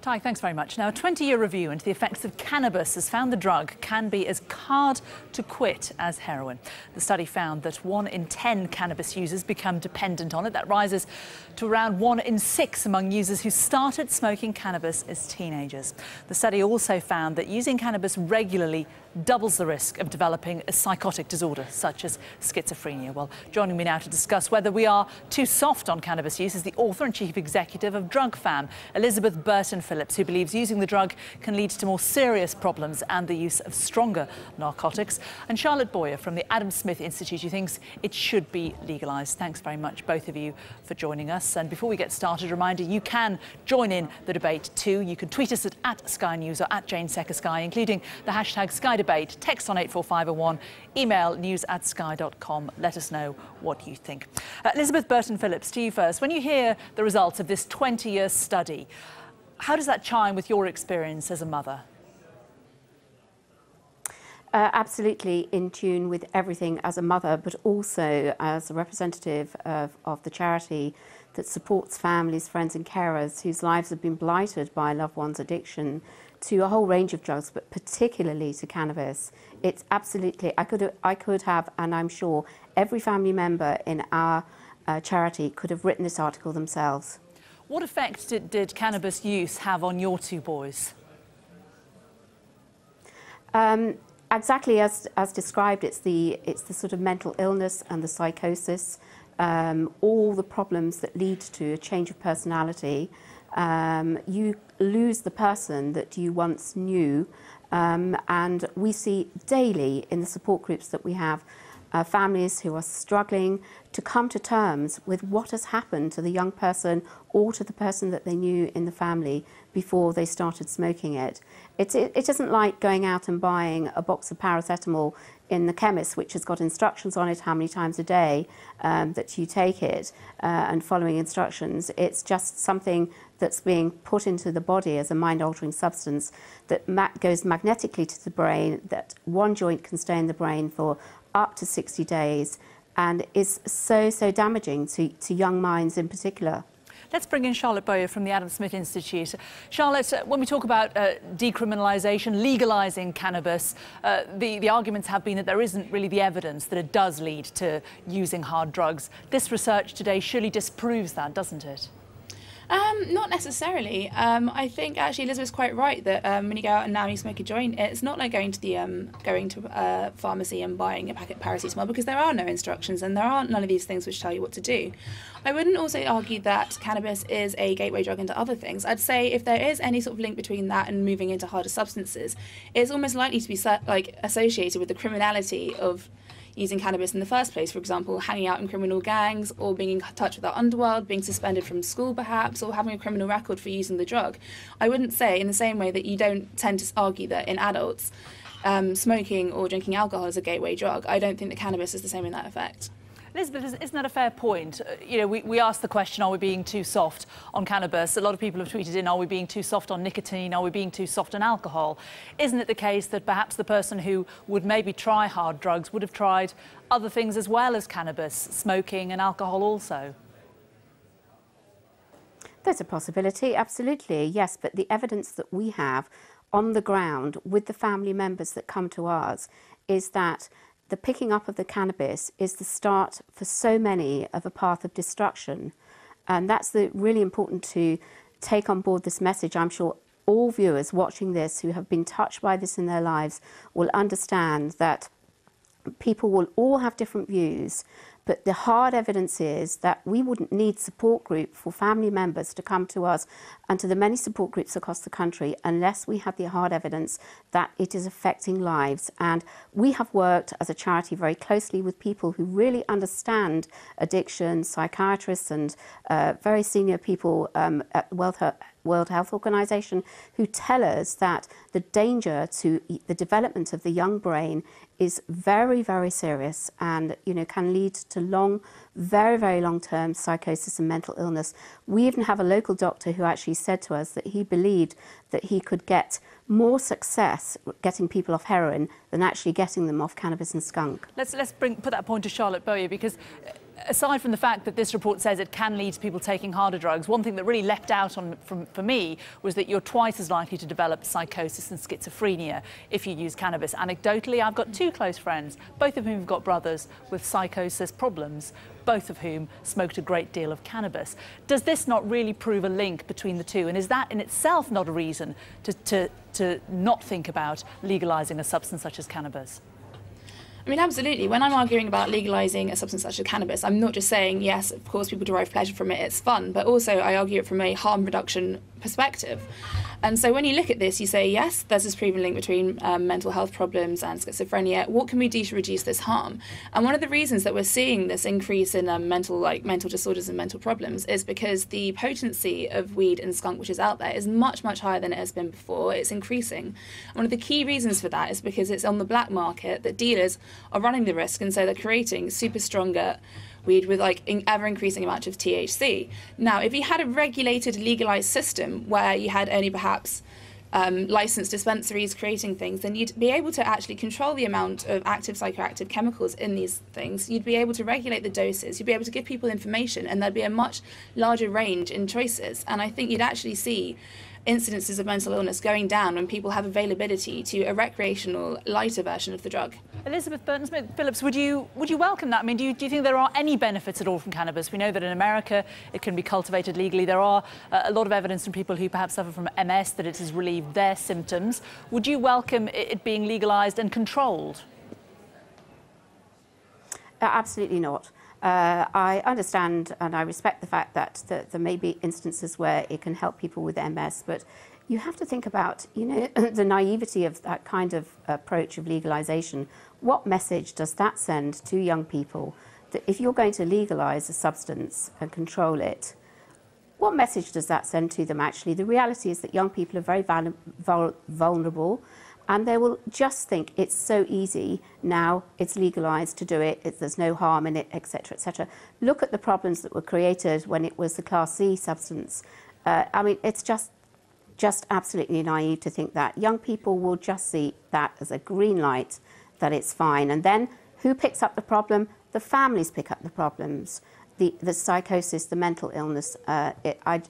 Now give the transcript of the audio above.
Ty, thanks very much. Now, a 20-year review into the effects of cannabis has found the drug can be as hard to quit as heroin. The study found that 1 in 10 cannabis users become dependent on it. That rises to around 1 in 6 among users who started smoking cannabis as teenagers. The study also found that using cannabis regularly doubles the risk of developing a psychotic disorder, such as schizophrenia. Well, joining me now to discuss whether we are too soft on cannabis use is the author and chief executive of Drug Fam, Elizabeth Burton-Phillips, who believes using the drug can lead to more serious problems and the use of stronger narcotics, and Charlotte Bowyer from the Adam Smith Institute, who thinks it should be legalised. Thanks very much, both of you, for joining us. And before we get started, a reminder, you can join in the debate too. You can tweet us at Sky News or at Jane Secker Sky, including the hashtag skydebate. Text on 84501, email news@sky.com. Let us know what you think. Elizabeth Burton-Phillips, to you first. When you hear the results of this 20-year study, how does that chime with your experience as a mother? Absolutely in tune with everything as a mother, but also as a representative of the charity that supports families, friends and carers whose lives have been blighted by a loved one's addiction to a whole range of drugs, but particularly to cannabis. It's absolutely, I could have, and I'm sure every family member in our charity could have written this article themselves. What effect did cannabis use have on your two boys? Exactly as described, it's the sort of mental illness and the psychosis, all the problems that lead to a change of personality. You lose the person that you once knew, and we see daily in the support groups that we have families who are struggling to come to terms with what has happened to the young person or to the person that they knew in the family before they started smoking it. It isn't like going out and buying a box of paracetamol in the chemist, which has got instructions on it how many times a day that you take it and following instructions. It's just something that's being put into the body as a mind-altering substance that goes magnetically to the brain, that one joint can stay in the brain for up to 60 days and is so damaging to young minds in particular. Let's bring in Charlotte Bowyer from the Adam Smith Institute. Charlotte, when we talk about decriminalisation, legalising cannabis, the arguments have been that there isn't really the evidence that it does lead to using hard drugs. This research today surely disproves that, doesn't it? Not necessarily. I think actually Elizabeth's quite right that when you go out and now you smoke a joint, it's not like going to a pharmacy and buying a packet of paracetamol, because there are no instructions and there aren't none of these things which tell you what to do. I wouldn't also argue that cannabis is a gateway drug into other things. I'd say if there is any sort of link between that and moving into harder substances, it's almost likely to be associated with the criminality of using cannabis in the first place. For example, hanging out in criminal gangs, or being in touch with our underworld, being suspended from school perhaps, or having a criminal record for using the drug. I wouldn't say in the same way that you don't tend to argue that in adults smoking or drinking alcohol is a gateway drug. I don't think that cannabis is the same in that effect. Elizabeth, isn't that a fair point? You know, we asked the question, are we being too soft on cannabis? A lot of people have tweeted in, are we being too soft on nicotine? Are we being too soft on alcohol? Isn't it the case that perhaps the person who would maybe try hard drugs would have tried other things as well as cannabis, smoking and alcohol also? There's a possibility, absolutely, yes, but the evidence that we have on the ground with the family members that come to us is that the picking up of the cannabis is the start for so many of a path of destruction. And that's really important to take on board this message. I'm sure all viewers watching this who have been touched by this in their lives will understand that people will all have different views, but the hard evidence is that we wouldn't need support group for family members to come to us and to the many support groups across the country unless we had the hard evidence that it is affecting lives. And we have worked as a charity very closely with people who really understand addiction, psychiatrists and very senior people at the World Health Organization, who tell us that the danger to the development of the young brain is very serious and, you know, can lead to very long-term psychosis and mental illness. We even have a local doctor who actually said to us that he believed that he could get more success getting people off heroin than actually getting them off cannabis and skunk. Let's put that point to Charlotte Bowyer, because aside from the fact that this report says it can lead to people taking harder drugs, one thing that really leapt out for me was that you're twice as likely to develop psychosis and schizophrenia if you use cannabis. Anecdotally, I've got two close friends, both of whom have got brothers with psychosis problems, both of whom smoked a great deal of cannabis. Does this not really prove a link between the two? And is that in itself not a reason to not think about legalising a substance such as cannabis? I mean, absolutely. When I'm arguing about legalising a substance such as cannabis, I'm not just saying, yes, of course, people derive pleasure from it, it's fun, but also I argue it from a harm reduction perspective. And so when you look at this, you say, yes, there's this proven link between mental health problems and schizophrenia. What can we do to reduce this harm? And one of the reasons that we're seeing this increase in mental disorders and mental problems is because the potency of weed and skunk, which is out there, is much, much higher than it has been before. It's increasing. And one of the key reasons for that is because it's on the black market that dealers are running the risk, and so they're creating super stronger weed with ever increasing amount of THC. Now, if you had a regulated, legalized system where you had only perhaps licensed dispensaries creating things, then you'd be able to actually control the amount of active psychoactive chemicals in these things. You'd be able to regulate the doses. You'd be able to give people information, and there'd be a much larger range in choices. And I think you'd actually see incidences of mental illness going down when people have availability to a recreational, lighter version of the drug. Elizabeth Burton-Smith-Phillips, would you welcome that? I mean, do you think there are any benefits at all from cannabis? We know that in America it can be cultivated legally. There are a lot of evidence from people who perhaps suffer from MS that it has relieved their symptoms. Would you welcome it being legalised and controlled? Absolutely not. I understand and I respect the fact that there may be instances where it can help people with MS, but you have to think about, the naivety of that kind of approach of legalisation. What message does that send to young people that if you're going to legalise a substance and control it, what message does that send to them actually? The reality is that young people are very vulnerable, and they will just think it's so easy now, it's legalised to do it, there's no harm in it, etc., etc. Look at the problems that were created when it was the Class C substance. I mean, it's just absolutely naive to think that. Young people will just see that as a green light, that it's fine. And then who picks up the problem? The families pick up the problems. The psychosis, the mental illness. I